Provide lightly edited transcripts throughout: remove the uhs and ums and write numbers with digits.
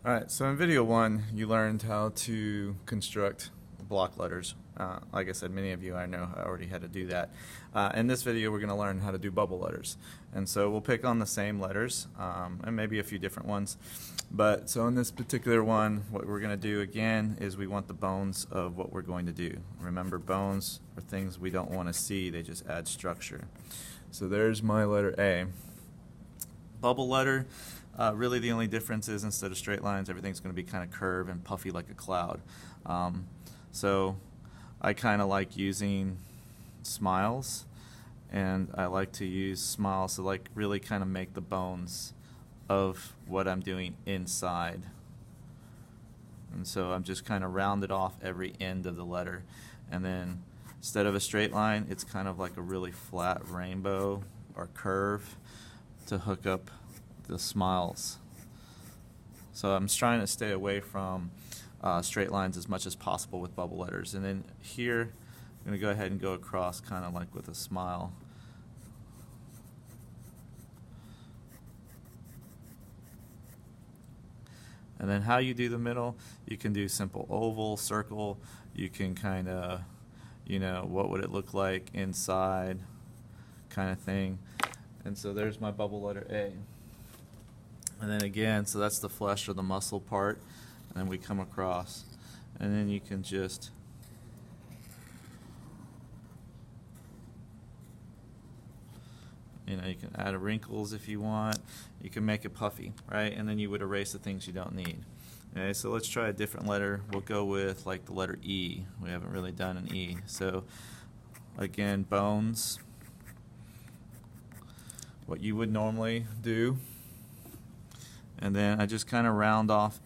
Alright, so in video one, you learned how to construct block letters. Like I said, many of you I know already had to do that. In this video, we're going to learn how to do bubble letters. And so we'll pick on the same letters, and maybe a few different ones. But so in this particular one, what we're going to do again is we want the bones of what we're going to do. Remember, bones are things we don't want to see, they just add structure. So there's my letter A. Bubble letter. Really the only difference is instead of straight lines, everything's going to be kind of curved and puffy like a cloud. So I kind of like using smiles, and I like to use smiles to like really kind of make the bones of what I'm doing inside. And so I'm just kind of rounded off every end of the letter, and then instead of a straight line, it's kind of like a really flat rainbow or curve to hook up the smiles. So I'm trying to stay away from straight lines as much as possible with bubble letters. And then here, I'm going to go ahead and go across kind of like with a smile. And then how you do the middle, you can do simple oval, circle, you can kind of, what would it look like inside kind of thing. And so there's my bubble letter A. And then again, so that's the flesh or the muscle part, and then we come across, and then you can just you can add wrinkles if you want. You can make it puffy, right? And then you would erase the things you don't need. Okay, so let's try a different letter. We'll go with like the letter E. We haven't really done an E. So again, bones. What you would normally do. And then I just kind of round off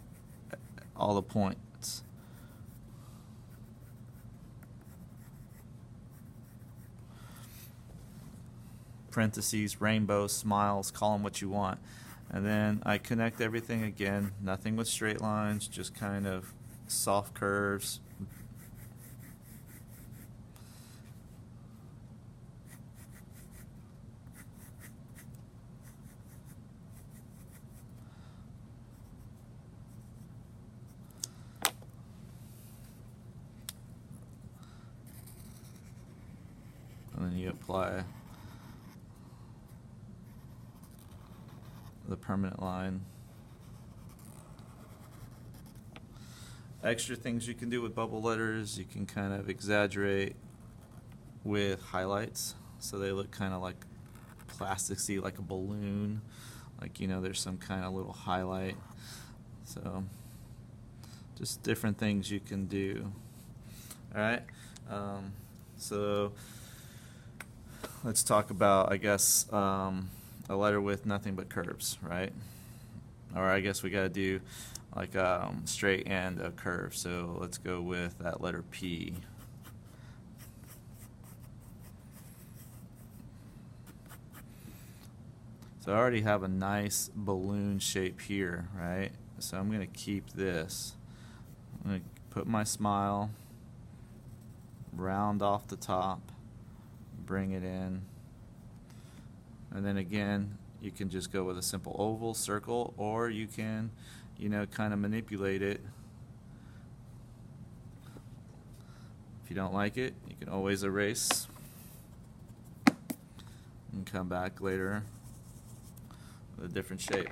all the points. Parentheses, rainbows, smiles, call them what you want. And then I connect everything again, nothing with straight lines, just kind of soft curves. And then you apply the permanent line. Extra things you can do with bubble letters, you can kind of exaggerate with highlights so they look kind of like plastic-y, like a balloon, like there's some kind of little highlight. So just different things you can do. Alright, so let's talk about, I guess, a letter with nothing but curves, right? Or I guess we got to do like straight and a curve. So let's go with that letter P. So I already have a nice balloon shape here, right? So I'm going to keep this. I'm going to put my smile, round off the top, bring it in, and then again you can just go with a simple oval, circle, or you can kind of manipulate it. If you don't like it, you can always erase and come back later with a different shape.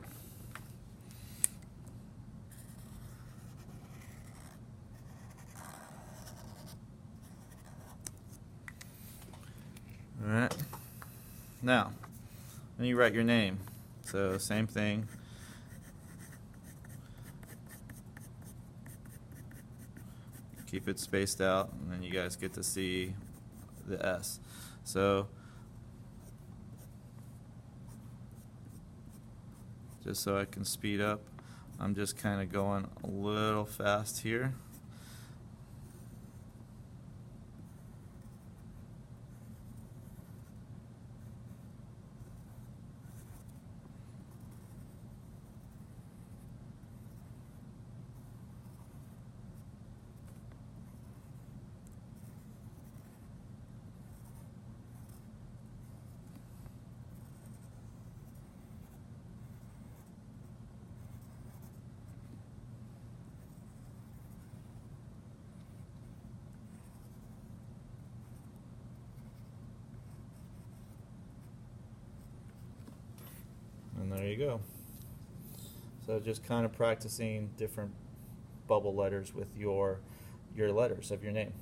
Alright, now then you write your name. So same thing. Keep it spaced out, and then you guys get to see the S. So just so I can speed up, I'm just kind of going a little fast here. you go. So just kind of practicing different bubble letters with your letters of your name.